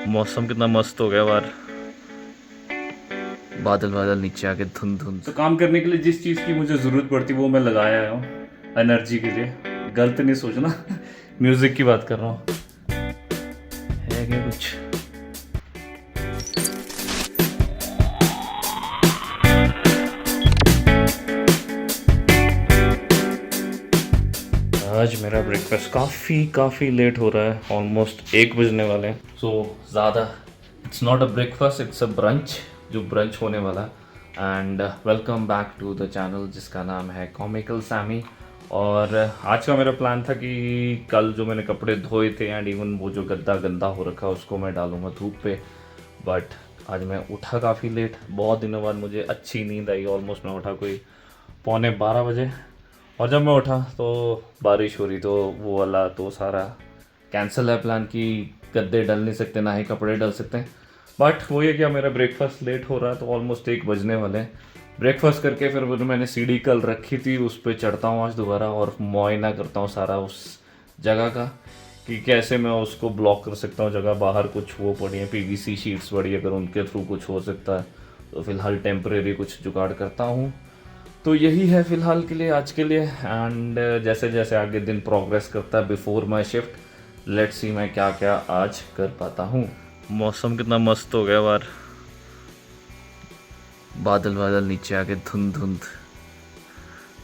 मौसम कितना मस्त हो गया बाहर, बादल बादल नीचे आके धुंध धुंध। तो काम करने के लिए जिस चीज़ की मुझे ज़रूरत पड़ती वो मैं लगाया हूँ एनर्जी के लिए। गलत नहीं सोचना म्यूज़िक की बात कर रहा हूँ। है क्या कुछ? आज मेरा ब्रेकफास्ट काफ़ी लेट हो रहा है, ऑलमोस्ट 1 बजने वाले हैं। सो ज़्यादा it's not a breakfast, it's a brunch, जो ब्रंच होने वाला है। And welcome back to the channel जिसका नाम है कॉमिकल सैमी। और आज का मेरा प्लान था कि कल जो मैंने कपड़े धोए थे एंड इवन वो जो गद्दा गंदा हो रखा है उसको मैं डालूंगा धूप पे। बट आज मैं उठा काफ़ी लेट, बहुत दिनों बाद मुझे अच्छी नींद आई। ऑलमोस्ट मैं उठा कोई 11:45 बजे, और जब मैं उठा तो बारिश हो रही, तो वो वाला तो सारा कैंसिल है प्लान कि गद्दे डल नहीं सकते ना ही कपड़े डल सकते हैं। बट वो ये कि मेरा ब्रेकफास्ट लेट हो रहा है, तो ऑलमोस्ट 1 बजने वाले हैं। ब्रेकफास्ट करके फिर मैंने सीढ़ी कल रखी थी उस पर चढ़ता हूँ आज दोबारा और मुआयना करता हूँ सारा उस जगह का कि कैसे मैं उसको ब्लॉक कर सकता हूँ जगह। बाहर कुछ वो पड़ी है पीवीसी शीट्स पड़ी, अगर उनके थ्रू कुछ हो सकता है तो फिलहाल टेम्परेरी कुछ जुगाड़ करता हूँ। तो यही है फ़िलहाल के लिए, आज के लिए। एंड जैसे जैसे आगे दिन प्रोग्रेस करता है before my shift, let's see मैं क्या क्या आज कर पाता हूँ। मौसम कितना मस्त हो गया बाहर, बादल बादल नीचे आके धुंध धुंध।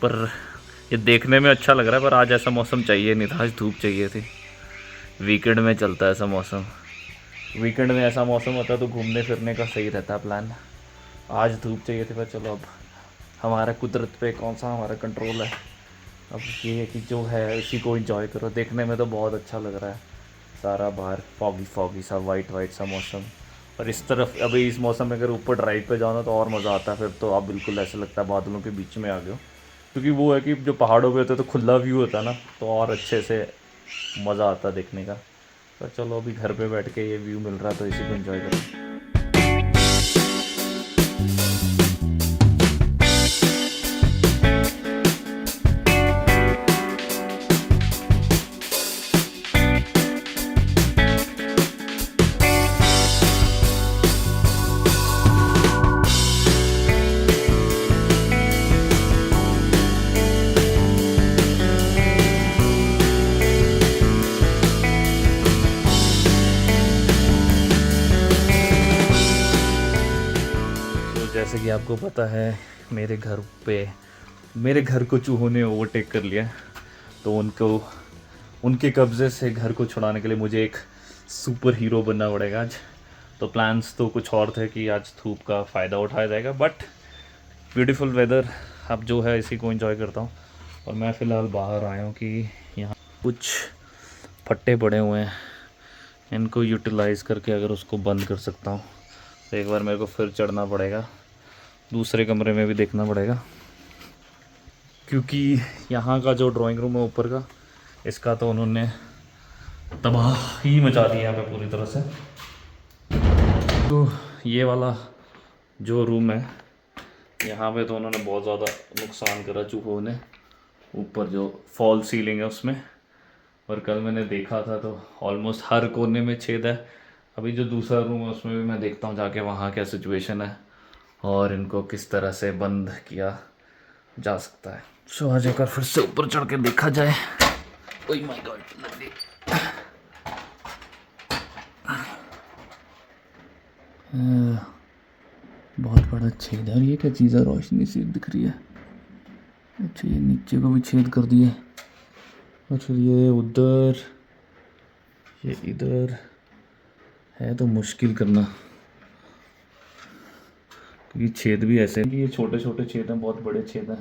पर ये देखने में अच्छा लग रहा है, पर आज ऐसा मौसम चाहिए नहीं था, आज धूप चाहिए थी। वीकेंड में चलता है ऐसा मौसम, वीकेंड में ऐसा मौसम होता है तो घूमने फिरने का सही रहता है प्लान। आज धूप चाहिए थी, पर चलो अब हमारा कुदरत पे कौन सा हमारा कंट्रोल है। अब ये है कि जो है उसी को एंजॉय करो। देखने में तो बहुत अच्छा लग रहा है सारा बाहर, फॉगी सा वाइट सा मौसम। और इस तरफ अभी इस मौसम में अगर ऊपर ड्राइव पे जाओ ना तो और मज़ा आता है। फिर तो आप बिल्कुल ऐसा लगता है बादलों के बीच में आ गए हो, क्योंकि वो है कि जो पहाड़ों पे होता है तो खुला व्यू होता है ना, तो और अच्छे से मज़ा आता है देखने का। तो चलो अभी घर पे बैठ के ये व्यू मिल रहा है तो इसी को एंजॉय करो। जैसे कि आपको पता है मेरे घर को चूहों ने ओवरटेक कर लिया, तो उनके कब्ज़े से घर को छुड़ाने के लिए मुझे एक सुपर हीरो बनना पड़ेगा आज। तो प्लान्स तो कुछ और थे कि आज धूप का फ़ायदा उठाया जाएगा, बट ब्यूटीफुल वेदर अब जो है इसी को एंजॉय करता हूँ। और मैं फ़िलहाल बाहर आया हूँ कि यहाँ कुछ फट्टे पड़े हुए हैं, इनको यूटिलाइज़ करके अगर उसको बंद कर सकता हूँ तो एक बार मेरे को फिर चढ़ना पड़ेगा, दूसरे कमरे में भी देखना पड़ेगा, क्योंकि यहाँ का जो ड्राइंग रूम है ऊपर का, इसका तो उन्होंने तबाही मचा दी यहाँ पे पूरी तरह से। तो ये वाला जो रूम है यहाँ पे तो उन्होंने बहुत ज़्यादा नुकसान करा चूहों ने, ऊपर जो फॉल सीलिंग है उसमें। और कल मैंने देखा था तो ऑलमोस्ट हर कोने में छेद है। अभी जो दूसरा रूम है उसमें भी मैं देखता हूँ जाके वहाँ क्या सिचुएशन है और इनको किस तरह से बंद किया जा सकता है। सो आ जाकर फिर से ऊपर चढ़ के देखा जाए। ओह माय गॉड, लग गई। बहुत बड़ा छेद है। ये क्या चीज़ है, रोशनी सी दिख रही है। अच्छा ये नीचे को भी छेद कर दिए, और फिर ये उधर, ये इधर है तो मुश्किल करना, क्योंकि छेद भी ऐसे हैं कि ये छोटे छोटे छेद हैं, बहुत बड़े छेद हैं।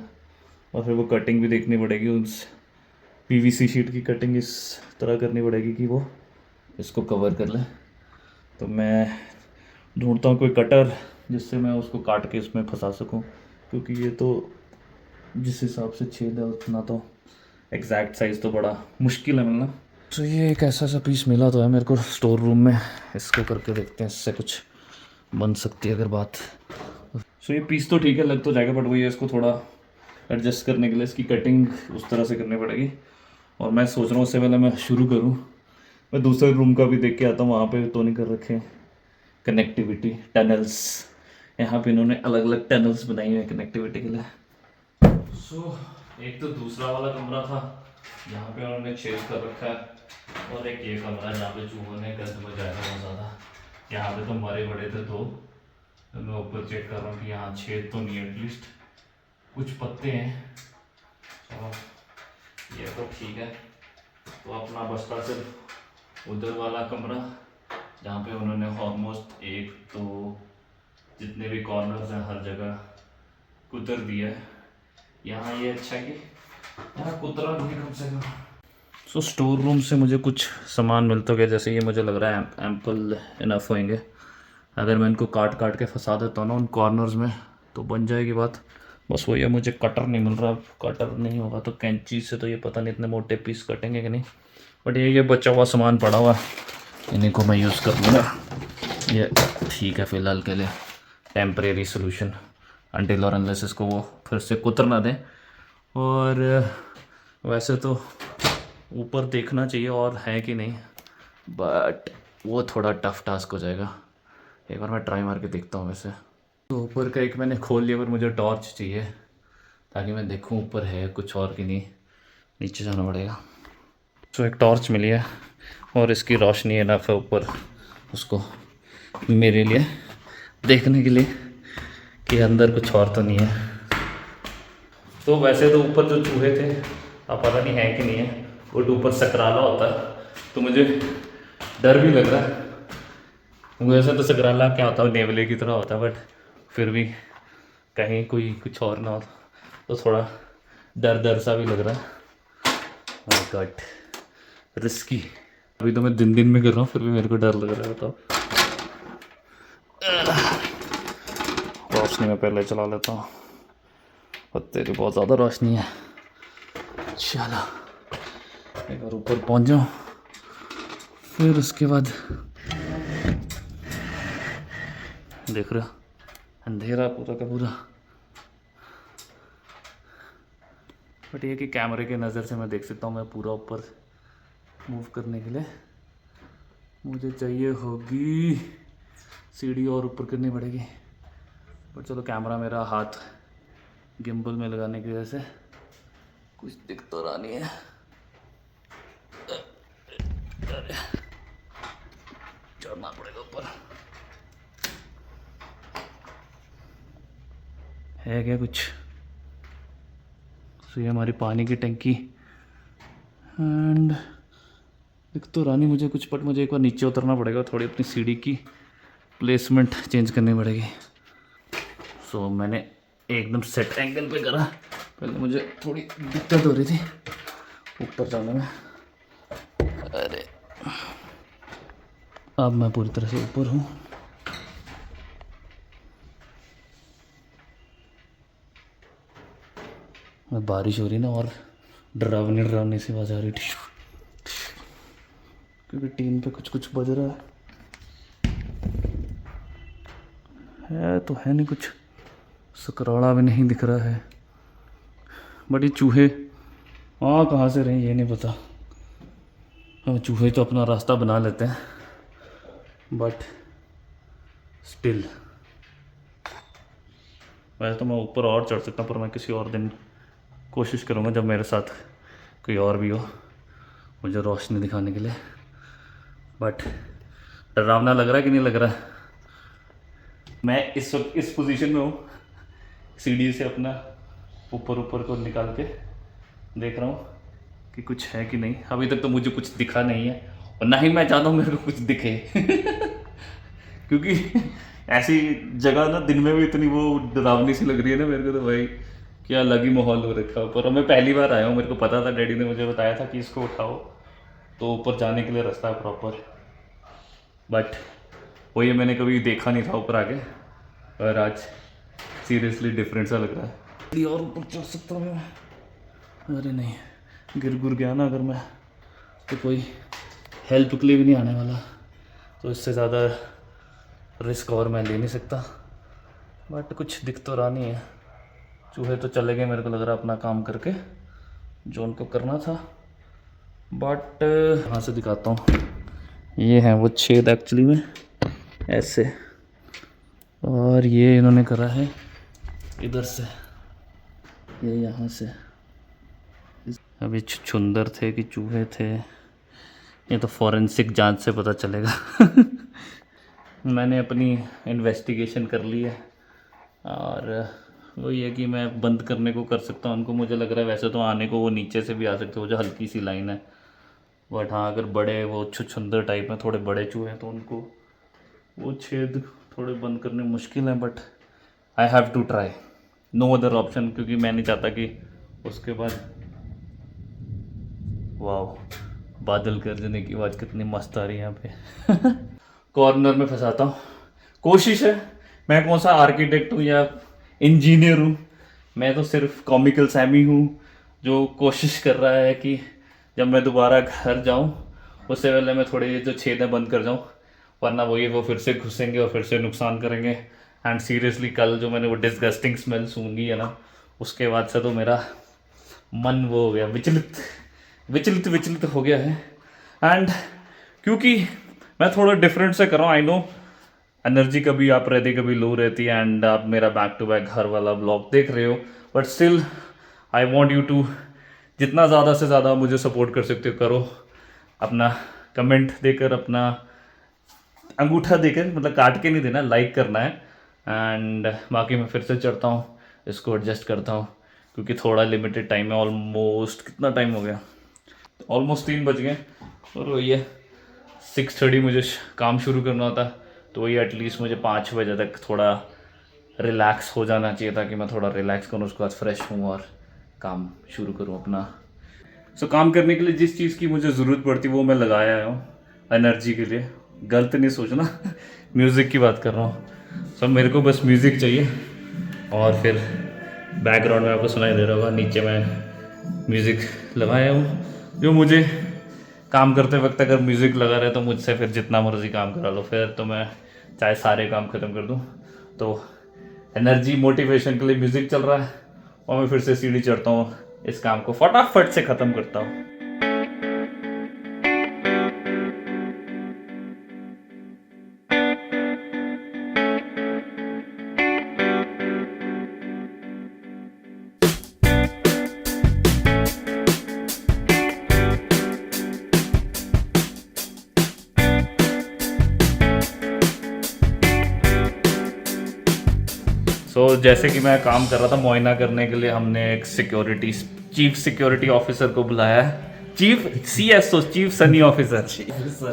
और फिर वो कटिंग भी देखनी पड़ेगी, उस पीवीसी शीट की कटिंग इस तरह करनी पड़ेगी कि वो इसको कवर कर ले। तो मैं ढूंढता हूँ कोई कटर जिससे मैं उसको काट के इसमें फंसा सकूँ, क्योंकि ये तो जिस हिसाब से छेद है उतना तो एग्जैक्ट साइज़ तो बड़ा मुश्किल है मिलना। तो ये एक ऐसा सा पीस मिला तो है मेरे को स्टोर रूम में, इसको करके देखते हैं इससे कुछ बन सकती है अगर बात। सो ये पीस तो ठीक है, लग तो जाएगा, बट वही है इसको थोड़ा एडजस्ट करने के लिए इसकी कटिंग उस तरह से करनी पड़ेगी। और मैं सोच रहा हूँ उससे पहले मैं शुरू करूँ, मैं दूसरे रूम का भी देख के आता हूँ, वहाँ पे तो नहीं कर रखे हैं कनेक्टिविटी टनल्स। यहाँ पे इन्होंने अलग अलग टनल्स बनाई हुई हैं कनेक्टिविटी के लिए। एक तो दूसरा वाला कमरा था जहाँ पे उन्होंने छेद कर रखा है, और एक ये कमरा जहाँ पे चूहों ने गंद मचाया बहुत ज़्यादा। यहाँ पे तो मरे बड़े थे दो, तो मैं ऊपर चेक कर रहा हूँ कि यहाँ छेद तो नहीं है, एटलीस्ट कुछ पत्ते हैं। तो ये तो ठीक है। तो अपना बचता सिर्फ उधर वाला कमरा जहाँ पे उन्होंने ऑलमोस्ट एक तो जितने भी कॉर्नर्स हैं हर जगह कुतर दिया है। यहाँ ये अच्छा कि यहाँ कुतरा नहीं कम से कम। सो स्टोर रूम से मुझे कुछ सामान मिलता गया, जैसे ये मुझे लग रहा है एम्पल इनफ होंगे। अगर मैं इनको काट काट के फंसा देता हूँ ना उन कॉर्नर्स में तो बन जाएगी बात। बस वही है, मुझे कटर नहीं मिल रहा। कटर नहीं होगा तो कैंची से तो ये पता नहीं इतने मोटे पीस कटेंगे कि नहीं। बट ये बचा हुआ सामान पड़ा हुआ, इन्हीं को मैं यूज़ कर लूँगा। ये ठीक है फ़िलहाल के लिए, टेम्परेरी सोल्यूशन अनटिल और अनलेस इसको वो फिर से कुतर ना दें। और वैसे तो ऊपर देखना चाहिए और है कि नहीं, बट वो थोड़ा टफ टास्क हो जाएगा। एक बार मैं ट्राई मार के देखता हूँ। वैसे तो ऊपर का एक मैंने खोल लिया, पर मुझे टॉर्च चाहिए ताकि मैं देखूँ ऊपर है कुछ और कि नहीं। नीचे जाना पड़ेगा। तो एक टॉर्च मिली है और इसकी रोशनी इनफ है ऊपर उसको मेरे लिए देखने के लिए कि अंदर कुछ और तो नहीं है। तो वैसे तो ऊपर जो चूहे थे अब पता नहीं है कि नहीं है, वो ऊपर सकराला होता है तो मुझे डर भी लग रहा है। वैसे तो सकराला क्या होता है, नेवले की तरह होता है, बट फिर भी कहीं कोई कुछ और ना हो तो थोड़ा डर डर सा भी लग रहा है। My God, risky. अभी तो मैं दिन दिन में कर रहा हूँ फिर भी मेरे को डर लग रहा है। बताओ, रोशनी में पहले चला लेता हूँ और तेरी बहुत ज़्यादा रोशनी है। चलो एक बार ऊपर पहुँच जाऊँ, फिर उसके बाद देख रहे हो अंधेरा पूरा का पूरा। बट ये कि कैमरे के नज़र से मैं देख सकता हूँ। मैं पूरा ऊपर मूव करने के लिए मुझे चाहिए होगी सीढ़ी और ऊपर करनी पड़ेगी। पर चलो, कैमरा मेरा हाथ गिम्बल में लगाने की वजह से कुछ दिख तो रहा नहीं है। चढ़ना पड़ेगा ऊपर। है क्या कुछ? तो ये हमारी पानी की टंकी एंड दिख तो रहा नहीं मुझे कुछ, बट मुझे एक बार नीचे उतरना पड़ेगा, थोड़ी अपनी सीढ़ी की प्लेसमेंट चेंज करनी पड़ेगी। सो मैंने एकदम सेट एंगल पे करा, पहले मुझे थोड़ी दिक्कत हो रही थी ऊपर जाने में। अरे अब मैं पूरी तरह से ऊपर हूँ। बारिश हो रही ना और डरावनी सी आवाज़ आ रही थी क्योंकि टीन पे कुछ कुछ बज रहा है तो है नहीं कुछ, सकराड़ा भी नहीं दिख रहा है। बट ये चूहे कहाँ से रहे ये नहीं पता। हम चूहे तो अपना रास्ता बना लेते हैं, बट स्टिल वैसे तो मैं ऊपर और चढ़ सकता हूँ, पर मैं किसी और दिन कोशिश करूँगा जब मेरे साथ कोई और भी हो मुझे रोशनी दिखाने के लिए। बट डरावना लग रहा है कि नहीं लग रहा है? मैं इस वक्त इस पोजीशन में हूँ, सीढ़ी से अपना ऊपर को निकाल के देख रहा हूँ कि कुछ है कि नहीं। अभी तक तो मुझे कुछ दिखा नहीं है और ना ही मैं चाहता हूँ मेरे को कुछ दिखे क्योंकि ऐसी जगह ना दिन में भी इतनी वो डरावनी सी लग रही है ना मेरे को, तो भाई क्या अलग ही माहौल हो रखा है ऊपर। और मैं पहली बार आया हूँ, मेरे को पता था, डैडी ने मुझे बताया था कि इसको उठाओ तो ऊपर जाने के लिए रास्ता है प्रॉपर, बट वो ये मैंने कभी देखा नहीं था ऊपर आके, और आज सीरियसली डिफरेंट सा लग रहा है। और ऊपर चढ़ सकता हूँ मैं? अरे नहीं, गिर गुर गया ना अगर मैं तो कोई हेल्प के लिए भी नहीं आने वाला, तो इससे ज़्यादा रिस्क और मैं ले नहीं सकता। बट कुछ दिख तो रहा नहीं है। चूहे तो चले गए मेरे को लग रहा है अपना काम करके जो उनको करना था। बट यहाँ से दिखाता हूँ, ये है वो छेद एक्चुअली में ऐसे, और ये इन्होंने करा है इधर से, ये यहाँ से। अभी छुछुंदर थे कि चूहे थे, ये तो फॉरेंसिक जांच से पता चलेगा। मैंने अपनी इन्वेस्टिगेशन कर ली है, और वही है कि मैं बंद करने को कर सकता हूँ उनको। मुझे लग रहा है वैसे तो आने को वो नीचे से भी आ सकते हो, जो हल्की सी लाइन है, बट हाँ अगर बड़े वो छुछुंदर टाइप में थोड़े बड़े चूहे हैं तो उनको वो छेद थोड़े बंद करने मुश्किल है, but I have to try, no other option, क्योंकि मैं नहीं चाहता कि उसके बाद वाह बादल गरजने की आवाज़ कितनी मस्त आ रही है यहाँ पे। कॉर्नर में फंसाता हूँ, कोशिश है। मैं कौन सा आर्किटेक्ट हूँ या इंजीनियर हूँ, मैं तो सिर्फ कॉमिकल सैमी हूँ जो कोशिश कर रहा है कि जब मैं दोबारा घर जाऊँ उससे पहले मैं थोड़े ये जो छेदें बंद कर जाऊँ, वरना वो फिर से घुसेंगे और फिर से नुकसान करेंगे। एंड सीरियसली कल जो मैंने वो डिस्गस्टिंग स्मेल सूंघी है ना, उसके बाद से तो मेरा मन वो हो गया विचलित विचलित विचलित हो गया है। एंड क्योंकि मैं थोड़ा डिफरेंट से कर रहा हूँ, आई नो एनर्जी कभी आप रहती कभी लो रहती है, एंड आप मेरा बैक टू बैक घर वाला ब्लॉग देख रहे हो, but still I want you to जितना ज़्यादा से ज़्यादा मुझे सपोर्ट कर सकते हो करो, अपना कमेंट देकर, अपना अंगूठा देकर, मतलब काट के नहीं देना, लाइक करना है। एंड बाकी मैं फिर से चढ़ता हूँ, इसको एडजस्ट करता हूँ क्योंकि थोड़ा लिमिटेड टाइम है। ऑलमोस्ट कितना टाइम हो गया, ऑलमोस्ट 3 बज गए, और वही है 6:30 मुझे काम शुरू करना होता, तो वही एटलीस्ट मुझे 5 बजे तक थोड़ा रिलैक्स हो जाना चाहिए, ताकि मैं थोड़ा रिलैक्स करूँ, उसके बाद फ्रेश हूँ और काम शुरू करूँ अपना। सो काम करने के लिए जिस चीज़ की मुझे ज़रूरत पड़ती वो मैं लगाया आया हूँ एनर्जी के लिए, गलत नहीं सोचना। म्यूज़िक की बात कर रहा हूँ। सो मेरे को बस म्यूज़िक चाहिए, और फिर बैकग्राउंड में आपको सुनाई दे रहा होगा नीचे मैं म्यूज़िक लगाया हूँ, जो मुझे काम करते वक्त अगर म्यूज़िक लगा रहे तो मुझसे फिर जितना मर्जी काम करा लो, फिर तो मैं चाहे सारे काम ख़त्म कर दूँ। तो एनर्जी मोटिवेशन के लिए म्यूज़िक चल रहा है, और मैं फिर से सीढ़ी चढ़ता हूँ, इस काम को फटाफट से ख़त्म करता हूँ। जैसे कि मैं काम कर रहा था, मुआयना करने के लिए हमने एक चीफ सिक्योरिटी ऑफिसर को बुलाया है, चीफ सनी ऑफिसर।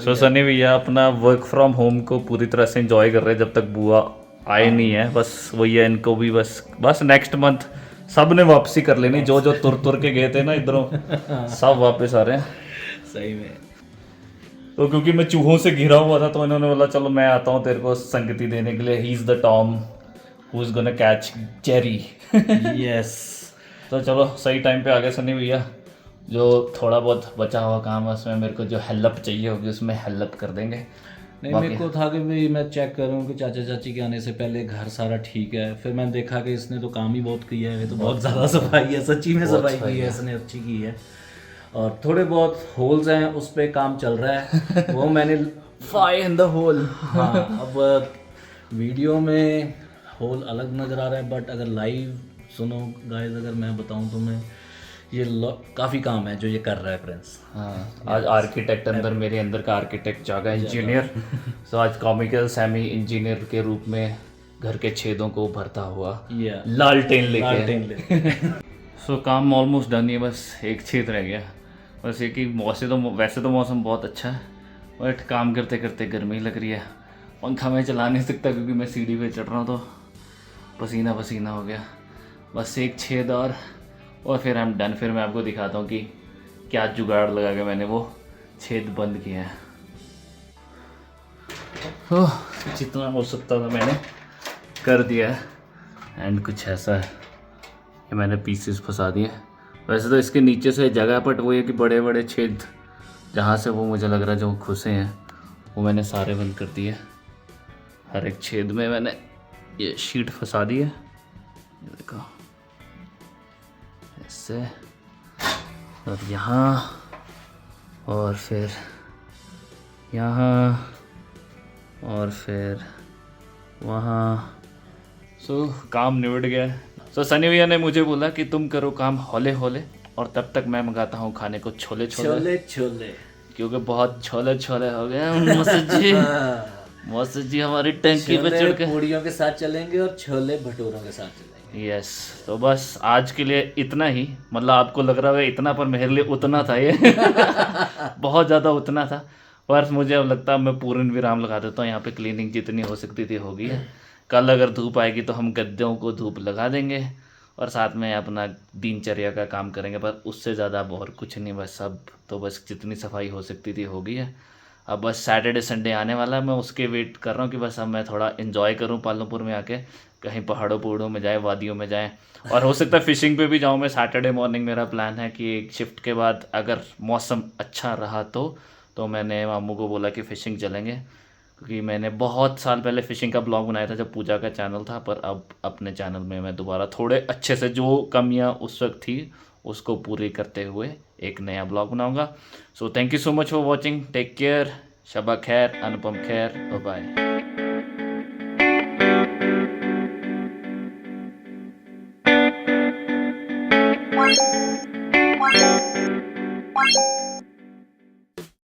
सो सनी भैया अपना वर्क फ्रॉम होम को पूरी तरह से एंजॉय कर रहे हैं जब तक बुआ आए नहीं है। बस वही है, इनको भी बस नेक्स्ट मंथ सब ने वापसी कर लेनी, जो जो तुर के गए थे ना इधरों, सब वापस आ रहे हैं। सही में। तो क्योंकि मैं चूहों से घिरा हुआ था, तो इन्होंने बोला चलो मैं आता हूँ तेरे को संगति देने के लिए, he is the Tom who is gonna catch Jerry. Yes. तो चलो सही टाइम पे आ गए सनी भैया, जो थोड़ा बहुत बचा हुआ काम है उसमें मेरे को जो हेल्प चाहिए होगी उसमें हेल्प कर देंगे। नहीं, मेरे को था कि भाई मैं चेक करूँ कि चाचा चाची के आने से पहले घर सारा ठीक है, फिर मैंने देखा कि इसने तो काम ही बहुत किया है, तो बहुत ज़्यादा सफाई है, सच्ची में सफाई की है इसने, अच्छी की है। और थोड़े बहुत होल्स हैं उस पर काम चल रहा है, वो मैंने फायर इन द होल। हाँ, अब वीडियो में होल अलग नज़र आ रहा है, बट अगर लाइव सुनो गाइस, अगर मैं बताऊं तो मैं ये काफ़ी काम है जो ये कर रहा है प्रिंस। हाँ, आज आर्किटेक्ट मेरे अंदर का आर्किटेक्ट जागा इंजीनियर। तो आज कॉमिकल सैमी इंजीनियर के रूप में घर के छेदों को भरता हुआ लालटेन लेके। सो काम ऑलमोस्ट डन है, बस एक छेद रह गया। बस ये कि वैसे तो मौसम बहुत अच्छा है, बट काम करते करते गर्मी लग रही है। पंखा मैं चला नहीं सकता क्योंकि मैं सीढ़ी पे चढ़ रहा हूँ, तो पसीना पसीना हो गया। बस एक छेद और फिर हम डन। फिर मैं आपको दिखाता हूँ कि क्या जुगाड़ लगा के मैंने वो छेद बंद किया है। तो जितना हो सकता था मैंने कर दिया है। एंड कुछ ऐसा है, ये मैंने पीसेस फंसा दिए। वैसे तो इसके नीचे से जगह, बट वो ये कि बड़े बड़े छेद जहाँ से वो मुझे लग रहा है जो घुसे हैं वो मैंने सारे बंद कर दिए। हर एक छेद में मैंने ये शीट फंसा दी है, ये देखो ऐसे, और यहाँ, और फिर यहाँ और फिर वहाँ। सो काम निबट गया। सो सनी भैया ने मुझे बोला कि तुम करो काम हौले हौले और तब तक मैं मंगाता हूँ खाने को छोले छोले, छोले क्योंकि बहुत छोले छोले हो गए। मौसी जी हमारी टंकी पे चढ़ के पूड़ियों के साथ चलेंगे और छोले भटूरों के साथ चलेंगे। यस। तो बस आज के लिए इतना ही। मतलब आपको लग रहा है इतना, पर मेरे लिए उतना था ये। बहुत ज़्यादा उतना था, पर मुझे अब लगता है मैं पूर्ण विराम लगा देता हूँ यहाँ पे। क्लीनिंग जितनी हो सकती थी होगी है। कल अगर धूप आएगी तो हम गद्दों को धूप लगा देंगे और साथ में अपना दिनचर्या का काम करेंगे, पर उससे ज़्यादा अब और कुछ नहीं। बस अब तो बस जितनी सफाई हो सकती थी होगी है। अब बस सैटरडे संडे आने वाला है, मैं उसके वेट कर रहा हूँ कि बस अब मैं थोड़ा इन्जॉय करूँ पालमपुर में आके, कहीं पहाड़ों पहाड़ों में जाए, वादियों में जाए, और हो सकता है फिशिंग पे भी जाऊँ मैं। सैटरडे मॉर्निंग मेरा प्लान है कि एक शिफ्ट के बाद अगर मौसम अच्छा रहा तो मैंने मामू को बोला कि फ़िशिंग चलेंगे, क्योंकि मैंने बहुत साल पहले फ़िशिंग का ब्लॉग बनाया था जब पूजा का चैनल था, पर अब अपने चैनल में मैं दोबारा थोड़े अच्छे से जो कमियां उस वक्त थी उसको पूरी करते हुए एक नया ब्लॉग बनाऊंगा। So thank you so much for watching, take care, शबा खैर, अनुपम खैर, बाय बाय।